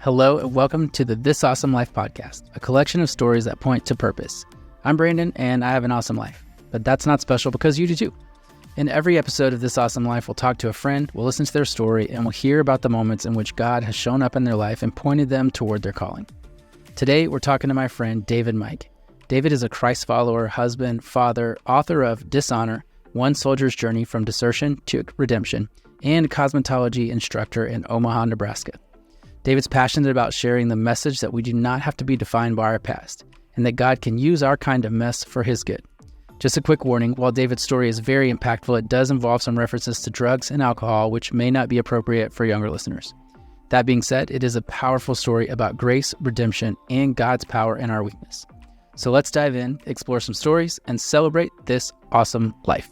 Hello and welcome to the This Awesome Life podcast, a collection of stories that point to purpose. I'm Brandon and I have an awesome life, but that's not special because you do too. In every episode of This Awesome Life, we'll talk to a friend, we'll listen to their story, and we'll hear about the moments in which God has shown up in their life and pointed them toward their calling. Today, we're talking to my friend, David Mike. David is a Christ follower, husband, father, author of Dishonor, One Soldier's Journey from Desertion to Redemption, and cosmetology instructor in Omaha, Nebraska. David's passionate about sharing the message that we do not have to be defined by our past, and that God can use our kind of mess for his good. Just a quick warning, while David's story is very impactful, it does involve some references to drugs and alcohol, which may not be appropriate for younger listeners. That being said, it is a powerful story about grace, redemption, and God's power in our weakness. So let's dive in, explore some stories, and celebrate this awesome life.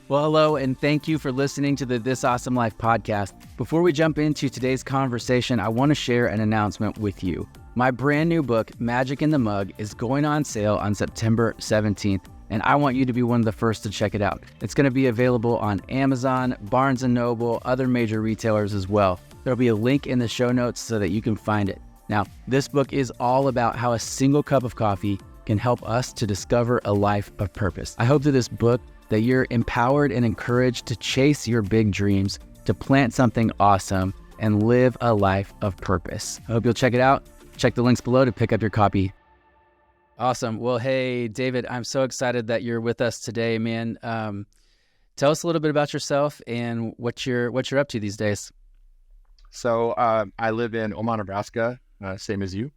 Well, hello, and thank you for listening to the This Awesome Life podcast. Before we jump into today's conversation, I want to share an announcement with you. My brand new book, Magic in the Mug, is going on sale on September 17th, and I want you to be one of the first to check it out. It's going to be available on Amazon, Barnes & Noble, other major retailers as well. There'll be a link in the show notes so that you can find it. Now, this book is all about how a single cup of coffee can help us to discover a life of purpose. I hope that this book that you're empowered and encouraged to chase your big dreams, to plant something awesome, and live a life of purpose. I hope you'll check it out. Check the links below to pick up your copy. Awesome. Well, hey, David, I'm so excited that you're with us today, man. Tell us a little bit about yourself and what you're up to these days. So I live in Omaha, Nebraska, same as you.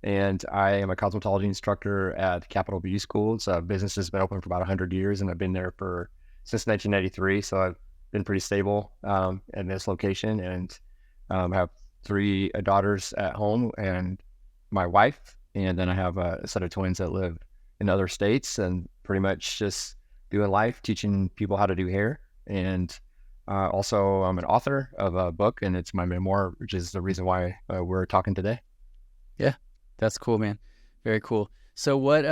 And I am a cosmetology instructor at Capital Beauty School. It's a business that's been open for about 100 years, and I've been there since 1993. So I've been pretty stable in this location, and have three daughters at home and my wife. And then I have a set of twins that live in other states, and pretty much just doing life, teaching people how to do hair. And also I'm an author of a book, and it's my memoir, which is the reason why we're talking today. Yeah. That's cool, man. Very cool. So what, here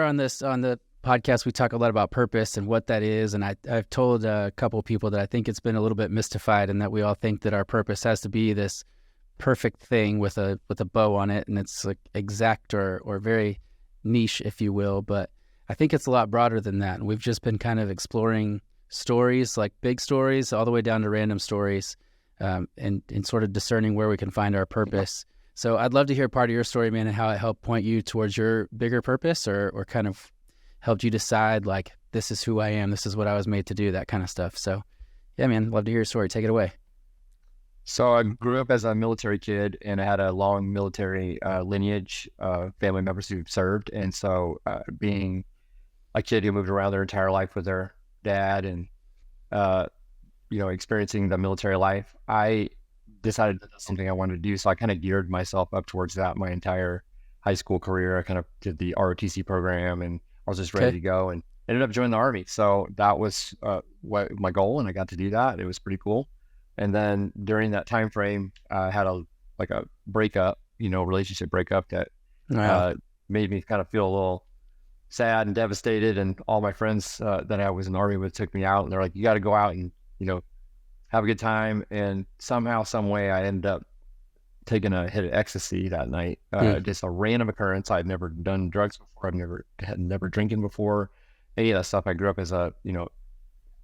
on the podcast, we talk a lot about purpose and what that is. And I've told a couple of people that I think it's been a little bit mystified, and that we all think that our purpose has to be this perfect thing with a bow on it. And it's like exact or very niche, if you will. But I think it's a lot broader than that. And we've just been kind of exploring stories, like big stories, all the way down to random stories, and sort of discerning where we can find our purpose. So I'd love to hear part of your story, man, and how it helped point you towards your bigger purpose, or kind of helped you decide, like, this is who I am, this is what I was made to do, that kind of stuff. So yeah, man, love to hear your story. Take it away. So I grew up as a military kid, and I had a long military lineage, family members who served. And so being a kid who moved around their entire life with their dad, and experiencing the military life, I decided that that's something I wanted to do. So I kind of geared myself up towards that my entire high school career. I kind of did the ROTC program, and I was just ready to go, and ended up joining the Army. So that was what my goal, and I got to do that. It was pretty cool. And then during that time frame, I had a breakup, relationship breakup that made me kind of feel a little sad and devastated. And all my friends that I was in the Army with took me out, and they're like, you got to go out and, have a good time. And somehow, some way, I ended up taking a hit of ecstasy that night. Just a random occurrence. I'd never done drugs before. I've never drinking before, any of that stuff. I grew up as a,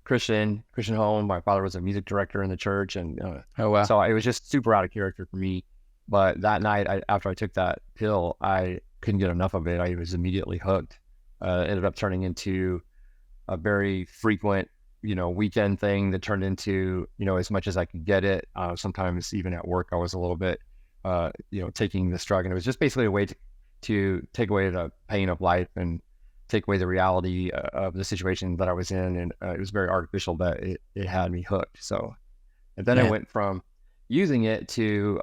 Christian home. My father was a music director in the church. And oh, wow. So it was just super out of character for me. But that night, after I took that pill, I couldn't get enough of it. I was immediately hooked. Ended up turning into a very frequent weekend thing that turned into, as much as I could get it. Sometimes even at work, I was a little bit, taking this drug, and it was just basically a way to take away the pain of life and take away the reality of the situation that I was in. And it was very artificial, but it had me hooked. So, and then I went from using it to,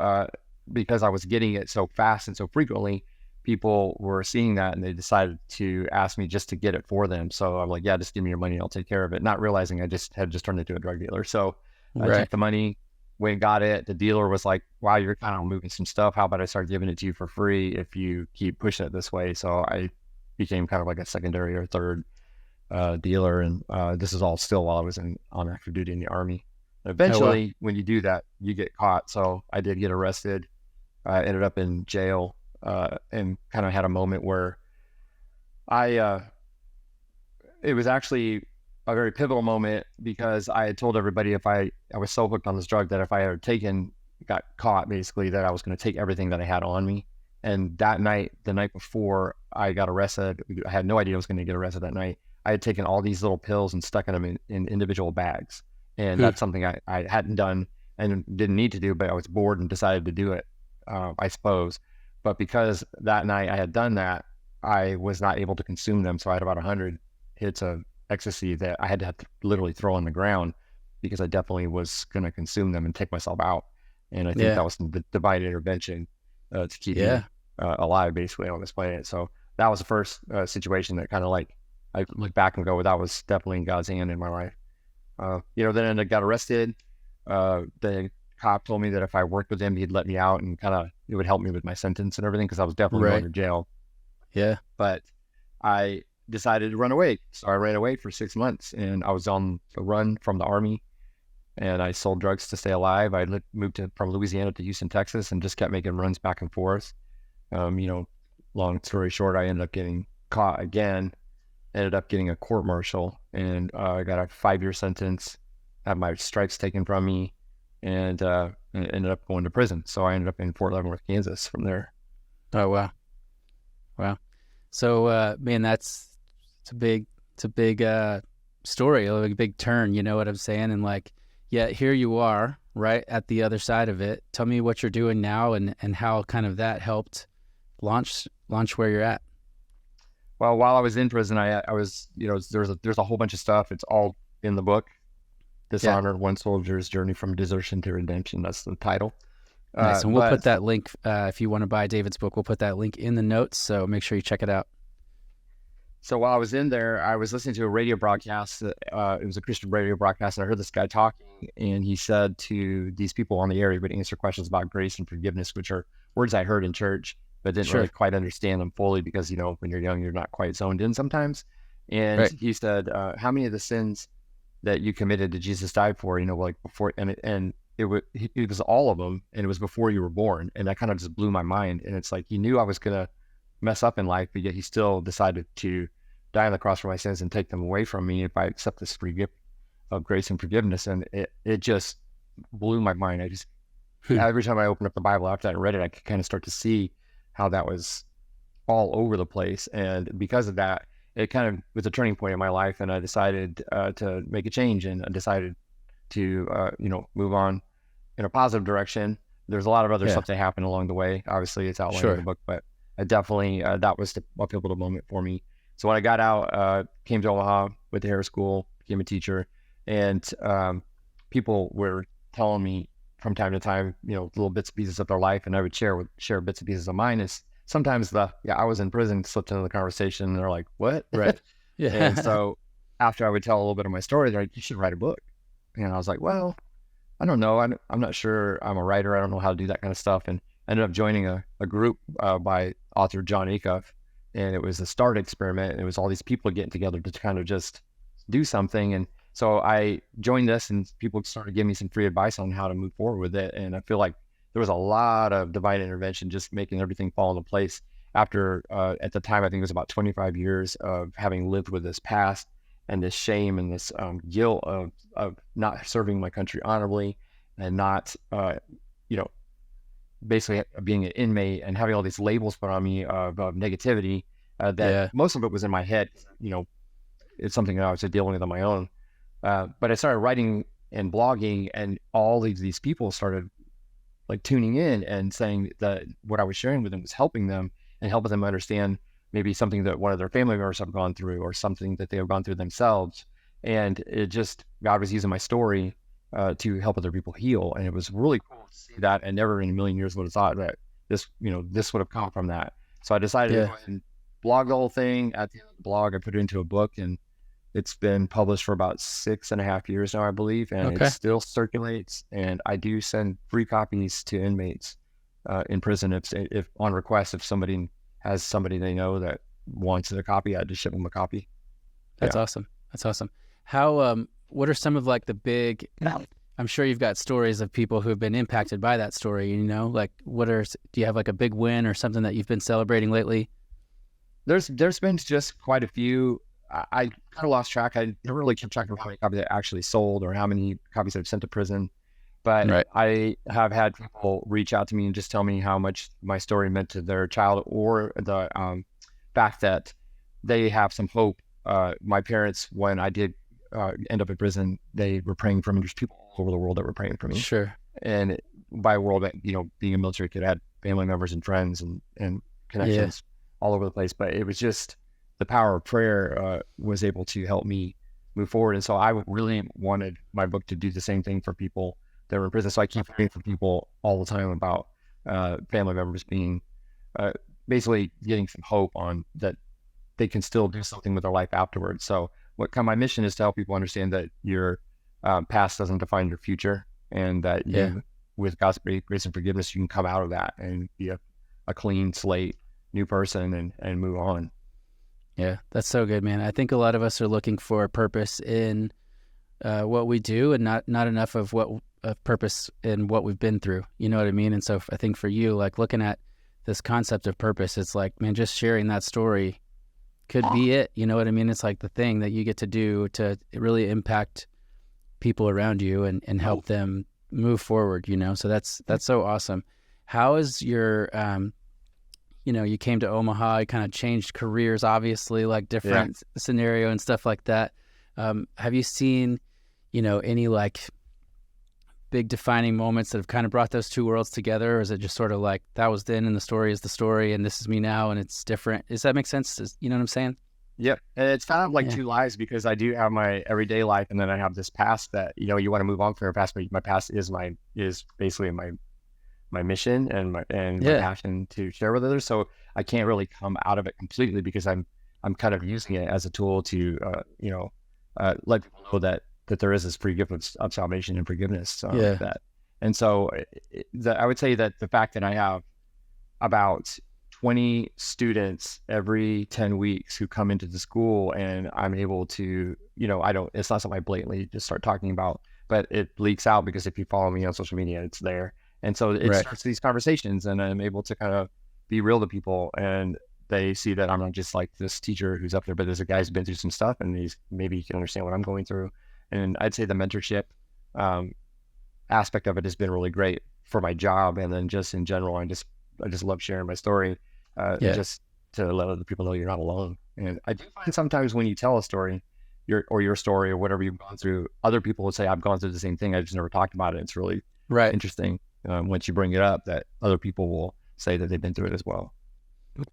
because I was getting it so fast and so frequently, people were seeing that, and they decided to ask me just to get it for them. So I'm like, yeah, just give me your money, I'll take care of it. Not realizing I had just turned into a drug dealer. So I took the money, went and got it. The dealer was like, wow, you're kind of moving some stuff. How about I start giving it to you for free if you keep pushing it this way? So I became kind of like a secondary or third dealer. And this is all still while I was on active duty in the Army. And Oh, wow. eventually, when you do that, you get caught. So I did get arrested. I ended up in jail, and kind of had a moment where I, it was actually a very pivotal moment because I had told everybody I was so hooked on this drug that if I had got caught basically, that I was going to take everything that I had on me. And that night, the night before I got arrested, I had no idea I was going to get arrested that night. I had taken all these little pills and stuck them in individual bags. And Hmm. that's something I hadn't done and didn't need to do, but I was bored and decided to do it, I suppose. But because that night I had done that, I was not able to consume them. So I had about 100 hits of ecstasy that I had to literally throw on the ground because I definitely was going to consume them and take myself out. And I think Yeah. that was the divine intervention to keep Yeah. me alive basically on this planet. So that was the first situation that kind of like, I look back and go, well, that was definitely in God's hand in my life. Then I got arrested. The cop told me that if I worked with him, he'd let me out and kind of, it would help me with my sentence and everything because I was definitely going Right. to jail. Yeah. But I decided to run away. So I ran away for 6 months and I was on a run from the army and I sold drugs to stay alive. I moved from Louisiana to Houston, Texas, and just kept making runs back and forth. Long story short, I ended up getting caught again, ended up getting a court martial, and I got a 5-year sentence, had my stripes taken from me, and ended up going to prison. So I ended up in Fort Leavenworth, Kansas from there. Oh, wow. Wow. So, man, it's a big story, like a big turn, you know what I'm saying? And like, yeah, here you are, right at the other side of it. Tell me what you're doing now and how kind of that helped launch where you're at. Well, while I was in prison, I was, there's a whole bunch of stuff. It's all in the book, Yeah. Dishonor, One Soldier's Journey from Desertion to Redemption. That's the title. Nice. And we'll put But that link, if you want to buy David's book, we'll put that link in the notes. So make sure you check it out. So while I was in there, I was listening to a radio broadcast. It was a Christian radio broadcast, and I heard this guy talking, and he said to these people on the air, he would answer questions about grace and forgiveness, which are words I heard in church, but didn't really Sure. quite understand them fully because, when you're young, you're not quite zoned in sometimes. And Right. he said, how many of the sins that you committed did Jesus die for, like before, it was all of them, and it was before you were born. And that kind of just blew my mind. And it's like, he knew I was going to mess up in life, but yet he still decided to die on the cross for my sins and take them away from me if I accept this free gift of grace and forgiveness. And it just blew my mind. Every time I opened up the Bible after that and read it, I could kind of start to see how that was all over the place. And because of that, it kind of was a turning point in my life. And I decided to make a change, and I decided to, move on in a positive direction. There's a lot of other Yeah. stuff that happened along the way. Obviously, it's outlined in the Sure. book, but I definitely, that was a pivotal moment for me. So when I got out, came to Omaha, went to Harris School, became a teacher, and people were telling me from time to time, little bits and pieces of their life, and I would share bits and pieces of mine. Is sometimes I was in prison slipped into the conversation, and they're like, "What?" Right. And Yeah. so after I would tell a little bit of my story, they're like, "You should write a book." And I was like, "Well, I don't know. I'm not sure I'm a writer. I don't know how to do that kind of stuff." And I ended up joining a group by author John Acuff, and it was the START experiment. And it was all these people getting together to kind of just do something. And so I joined this, and people started giving me some free advice on how to move forward with it. And I feel like there was a lot of divine intervention, just making everything fall into place. After, at the time, I think it was about 25 years of having lived with this past and this shame and this guilt of not serving my country honorably and not, basically being an inmate and having all these labels put on me of negativity, that Yeah. most of it was in my head. It's something that I was dealing with on my own. But I started writing and blogging, and all of these people started like tuning in and saying that what I was sharing with them was helping them and helping them understand maybe something that one of their family members have gone through or something that they have gone through themselves. And God was using my story to help other people heal. And it was really cool to see that. And never in a million years would have thought that this would have come from that. So I decided to Yeah. go ahead and blog the whole thing. At the end of the blog, I put it into a book, and it's been published for about 6.5 years now, I believe, and Okay. it still circulates. And I do send free copies to inmates in prison if on request, if somebody has somebody they know that wants a copy, I just ship them a copy. That's Yeah. awesome. That's awesome. How what are some of like the big I'm sure you've got stories of people who have been impacted by that story, you know, like do you have like a big win or something that you've been celebrating lately? There's been just quite a few. I kind of lost track. I never really kept track of how many copies I actually sold or how many copies I've sent to prison. But Right. I have had people reach out to me and just tell me how much my story meant to their child, or the fact that they have some hope. My parents, when I did end up in prison, they were praying for me. There's people all over the world that were praying for me. Sure. And by world, you know, being a military kid, I had family members and friends and connections all over the place. But it was just the power of prayer was able to help me move forward. And so I really wanted my book to do the same thing for people that were in prison. So I keep hearing from people all the time about family members being basically getting some hope on that they can still do something with their life afterwards. So my mission is to help people understand that your past doesn't define your future, and that you, with God's grace and forgiveness, you can come out of that and be a clean slate, new person, and move on. Yeah, that's so good, man. I think a lot of us are looking for a purpose in what we do, and not enough of a purpose in what we've been through. You know what I mean? And so I think for you, like looking at this concept of purpose, it's like, man, just sharing that story could be it. You know what I mean? It's like the thing that you get to do to really impact people around you and help them move forward, you know? So that's so awesome. How is your, you know, you came to Omaha, you kind of changed careers, obviously, like different scenario and stuff like that. Have you seen, you know, any like big defining moments that have kind of brought those two worlds together? Or is it just sort of like that was then and the story is the story and this is me now and it's different? Does that make sense? You know what I'm saying? Yep. And it's kind of like two lives, because I do have my everyday life, and then I have this past that, you know, you want to move on from your past, but my past is basically my mission and my passion to share with others. So I can't really come out of it completely, because I'm kind of using it as a tool to let people know that there is this free gift of salvation and forgiveness. That, and so I would say that the fact that I have about 20 students every 10 weeks who come into the school, and I'm able to, you know, it's not something I blatantly just start talking about, but it leaks out, because if you follow me on social media, it's there. And so it starts these conversations, and I'm able to kind of be real to people, and they see that I'm not just like this teacher who's up there, but there's a guy who's been through some stuff, and maybe he can understand what I'm going through. And I'd say the mentorship aspect of it has been really great for my job. And then just in general, I just love sharing my story, just to let other people know you're not alone. And I do find sometimes when you tell a story, your story or whatever you've gone through, other people will say, I've gone through the same thing, I just never talked about it. It's really interesting once you bring it up, that other people will say that they've been through it as well.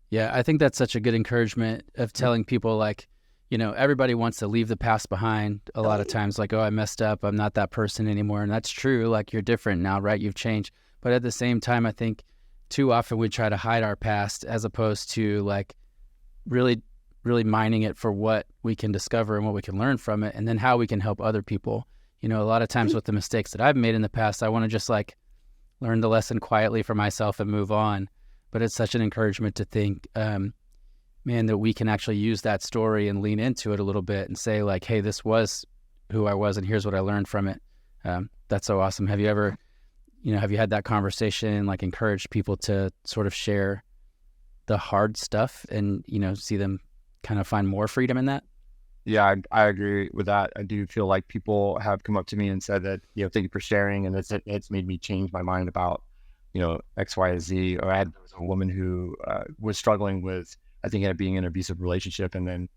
Yeah, I think that's such a good encouragement of telling people, like, you know, everybody wants to leave the past behind a lot of times, like, oh, I messed up, I'm not that person anymore. And that's true, like you're different now, right? You've changed. But at the same time, I think too often we try to hide our past, as opposed to like really, really mining it for what we can discover and what we can learn from it, and then how we can help other people. You know, a lot of times with the mistakes that I've made in the past, I want to just like learn the lesson quietly for myself and move on. But it's such an encouragement to think, man, that we can actually use that story and lean into it a little bit and say like, hey, this was who I was and here's what I learned from it. That's so awesome. Have you ever, have you had that conversation and like encouraged people to sort of share the hard stuff and, see them kind of find more freedom in that? Yeah, I agree with that. I do feel like people have come up to me and said that, thank you for sharing. And it's made me change my mind about, X, Y, Z. Or there was a woman who was struggling with, I think, being in an abusive relationship. And then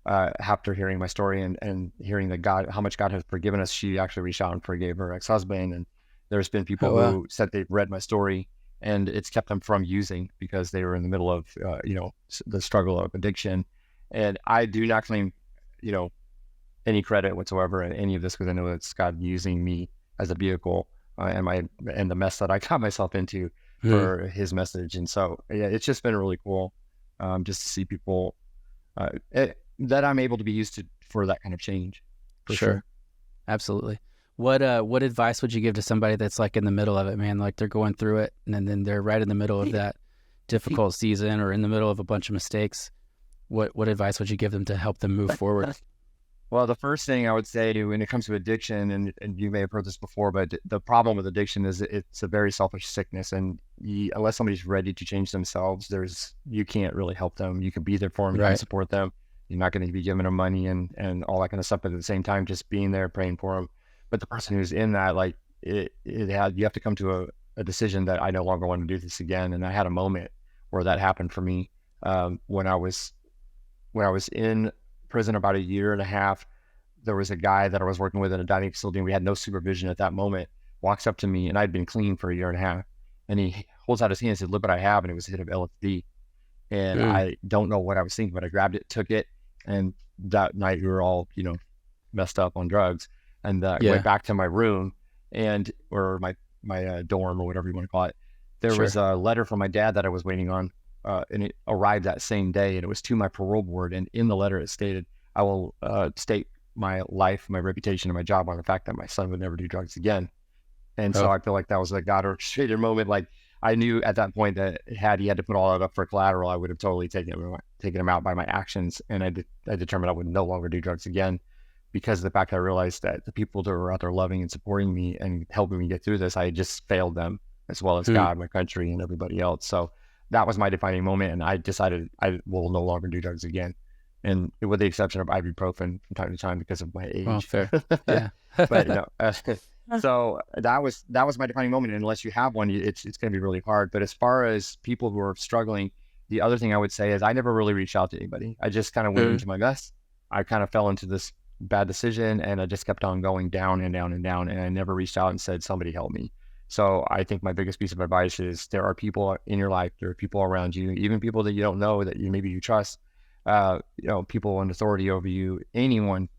after hearing my story and hearing that how much God has forgiven us, she actually reached out and forgave her ex-husband. And there's been people who said they've read my story and it's kept them from using because they were in the middle of, the struggle of addiction. And I do not claim, any credit whatsoever in any of this, because I know it's God using me as a vehicle and the mess that I got myself into for his message. And so, yeah, it's just been really cool just to see people that I'm able to be used for that kind of change. For sure. Absolutely. What advice would you give to somebody that's like in the middle of it, man? Like they're going through it and then they're right in the middle of that difficult season or in the middle of a bunch of mistakes. What advice would you give them to help them move forward? Well, the first thing I would say when it comes to addiction, and you may have heard this before, but the problem with addiction is it's a very selfish sickness, and unless somebody's ready to change themselves, you can't really help them. You can be there for them, you can Right. support them. You're not going to be giving them money and all that kind of stuff, but at the same time, just being there, praying for them. But the person who's in that, like you have to come to a decision that I no longer want to do this again. And I had a moment where that happened for me when I was in prison about a year and a half. There was a guy that I was working with in a dining facility, and we had no supervision at that moment. Walks up to me, and I'd been clean for a year and a half, and he holds out his hand and said, "Look what I have," and it was a hit of LSD. And Mm. I don't know what I was thinking, but I grabbed it, took it, and that night we were all, messed up on drugs, and went Yeah. back to my room or my dorm or whatever you want to call it. There Sure. was a letter from my dad that I was waiting on, and it arrived that same day, and it was to my parole board. And in the letter, it stated, "I will stake my life, my reputation, and my job on the fact that my son would never do drugs again." And so Oh, I feel like that was a God orchestrated moment. Like I knew at that point that had he had to put all that up for collateral, I would have totally taken him out by my actions. And I determined I would no longer do drugs again because of the fact that I realized that the people that were out there loving and supporting me and helping me get through this, I had just failed them as well as mm. God, my country, and everybody else. So that was my defining moment. And I decided I will no longer do drugs again. And with the exception of ibuprofen from time to time because of my Well, age. fair. Yeah. But so that was my defining moment. And unless you have one, it's going to be really hard. But as far as people who are struggling, the other thing I would say is I never really reached out to anybody. I just kind of went Mm. into my mess. I kind of fell into this bad decision, and I just kept on going down and down and down. And I never reached out and said, "Somebody help me." So I think my biggest piece of advice is there are people in your life, there are people around you, even people that you don't know that maybe you trust, people in authority over you,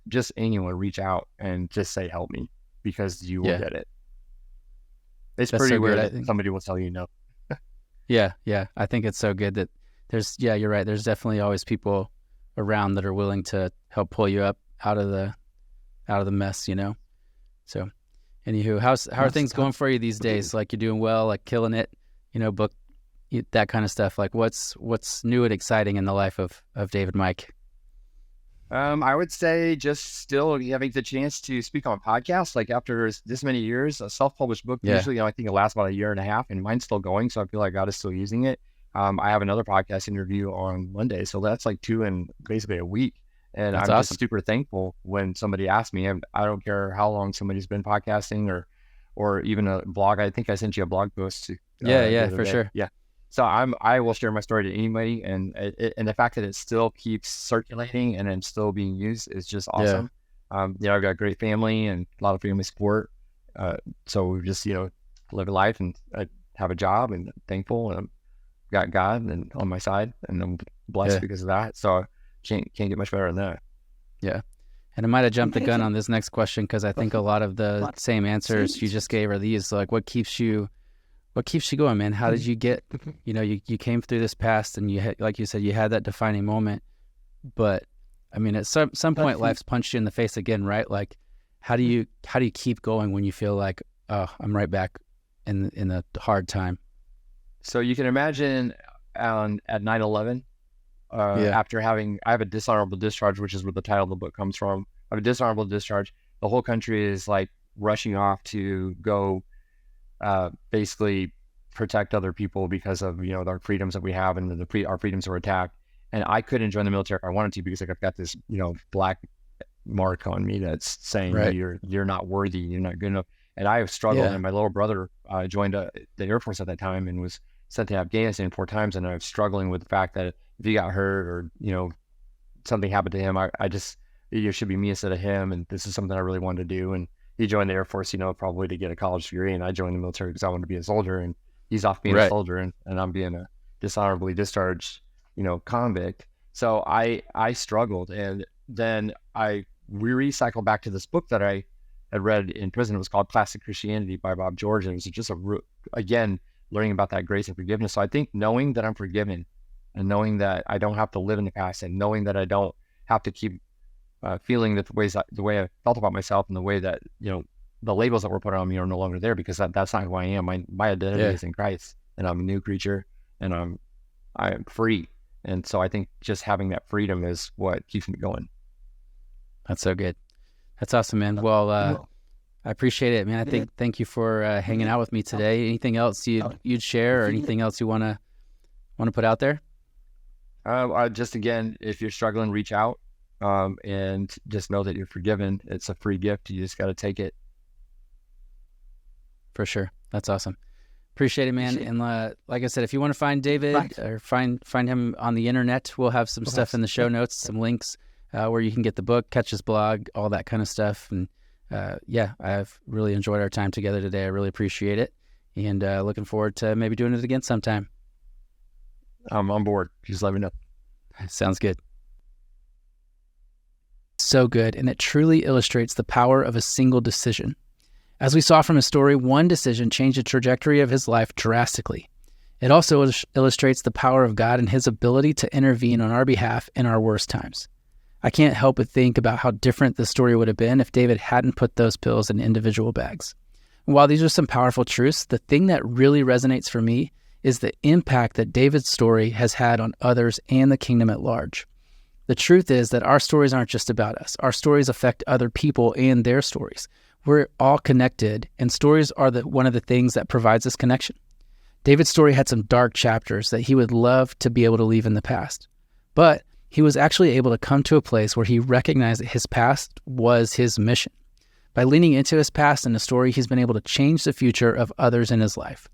just anyone, reach out and just say, "Help me," because you will Yeah. get it. It's That's pretty so rare good. I that think. somebody will tell you no. Yeah. Yeah. I think it's so good that yeah, you're right. There's definitely always people around that are willing to help pull you up out of the mess, So, anywho, how are That's things going for you these days? Like you're doing well, like killing it, book that kind of stuff. Like what's new and exciting in the life of David Mike? I would say just still having the chance to speak on podcasts, like after this many years, a self-published book, Yeah, usually, I think it lasts about a year and a half, and mine's still going. So I feel like God is still using it. I have another podcast interview on Monday. So that's like two in basically a week. And that's I'm just awesome. super thankful when somebody asks me. And I don't care how long somebody's been podcasting or even a blog. I think I sent you a blog post Yeah, the yeah, other for day. Yeah. Yeah. So I will share my story to anybody, and the fact that it still keeps circulating and it's still being used is just Yeah, awesome. I've got a great family and a lot of family support. So we just live a life, and I have a job, and thankful, and I've got God and on my side, and I'm blessed yeah, because of that. So can't get much better than that. yeah. And I might have jumped the gun on this next question because I think a lot of the same answers you just gave are these. Like, what keeps you going, man? How did you get? You came through this past, and you had, like you said, you had that defining moment. But I mean, at some point, life's punched you in the face again, right? Like, how do you keep going when you feel like, oh, I'm right back in a hard time? So you can imagine at 9/11, Yeah, after I have a dishonorable discharge, which is where the title of the book comes from. I have a dishonorable discharge. The whole country is like rushing off to go basically protect other people because of our freedoms that we have, and our freedoms were attacked. And I couldn't join the military if I wanted to because I've got this black mark on me that's saying right. you're not worthy, you're not good enough. And I have struggled. Yeah, And my little brother joined the Air Force at that time and was sent to Afghanistan 4 times. And I was struggling with the fact that if he got hurt or something happened to him, I just it should be me instead of him. And this is something I really wanted to do. And he joined the Air Force, probably to get a college degree. And I joined the military because I wanted to be a soldier. And he's off being a right. soldier, and I'm being a dishonorably discharged, convict. So I struggled, and then we recycled back to this book that I had read in prison. It was called Classic Christianity by Bob George, and it was just again learning about that grace and forgiveness. So I think knowing that I'm forgiven, and knowing that I don't have to live in the past, and knowing that I don't have to keep feeling that the way I felt about myself, and the way that the labels that were put on me are no longer there, because that's not who I am. My identity Yeah. is in Christ, and I'm a new creature, and I am free. And so I think just having that freedom is what keeps me going. That's so good. That's awesome, man. Well, I appreciate it, man. Thank you for hanging out with me today. Anything else you'd share, or anything else you want to put out there? Just again, if you're struggling, reach out, and just know that you're forgiven. It's a free gift. You just got to take it. For sure. That's awesome. Appreciate it, man. And like I said, if you want to find David or find him on the internet, we'll have some stuff in the show notes, some links where you can get the book, catch his blog, all that kind of stuff. And I've really enjoyed our time together today. I really appreciate it. And looking forward to maybe doing it again sometime. I'm on board. Just let me know. Sounds good. So good. And it truly illustrates the power of a single decision. As we saw from his story, one decision changed the trajectory of his life drastically. It also illustrates the power of God and his ability to intervene on our behalf in our worst times. I can't help but think about how different the story would have been if David hadn't put those pills in individual bags. And while these are some powerful truths, the thing that really resonates for me is the impact that David's story has had on others and the kingdom at large. The truth is that our stories aren't just about us. Our stories affect other people and their stories. We're all connected, and stories are one of the things that provides this connection. David's story had some dark chapters that he would love to be able to leave in the past. But he was actually able to come to a place where he recognized that his past was his mission. By leaning into his past and the story, he's been able to change the future of others in his life.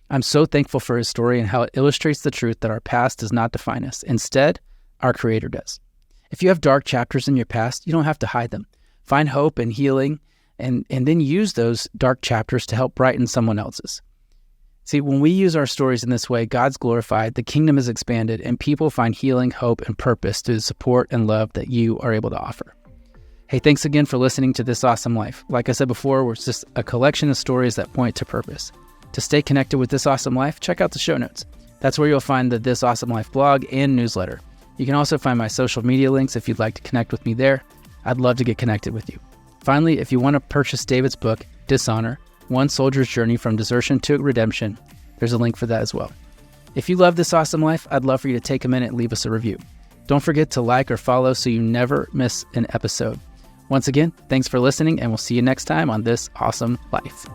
I'm so thankful for his story and how it illustrates the truth that our past does not define us. Instead, our Creator does. If you have dark chapters in your past, you don't have to hide them. Find hope and healing, and then use those dark chapters to help brighten someone else's. See, when we use our stories in this way, God's glorified, the kingdom is expanded, and people find healing, hope, and purpose through the support and love that you are able to offer. Hey, thanks again for listening to This Awesome Life. Like I said before, we're just a collection of stories that point to purpose. To stay connected with This Awesome Life, check out the show notes. That's where you'll find the This Awesome Life blog and newsletter. You can also find my social media links if you'd like to connect with me there. I'd love to get connected with you. Finally, if you want to purchase David's book, Dishonor, One Soldier's Journey from Desertion to Redemption, there's a link for that as well. If you love This Awesome Life, I'd love for you to take a minute and leave us a review. Don't forget to like or follow so you never miss an episode. Once again, thanks for listening, and we'll see you next time on This Awesome Life.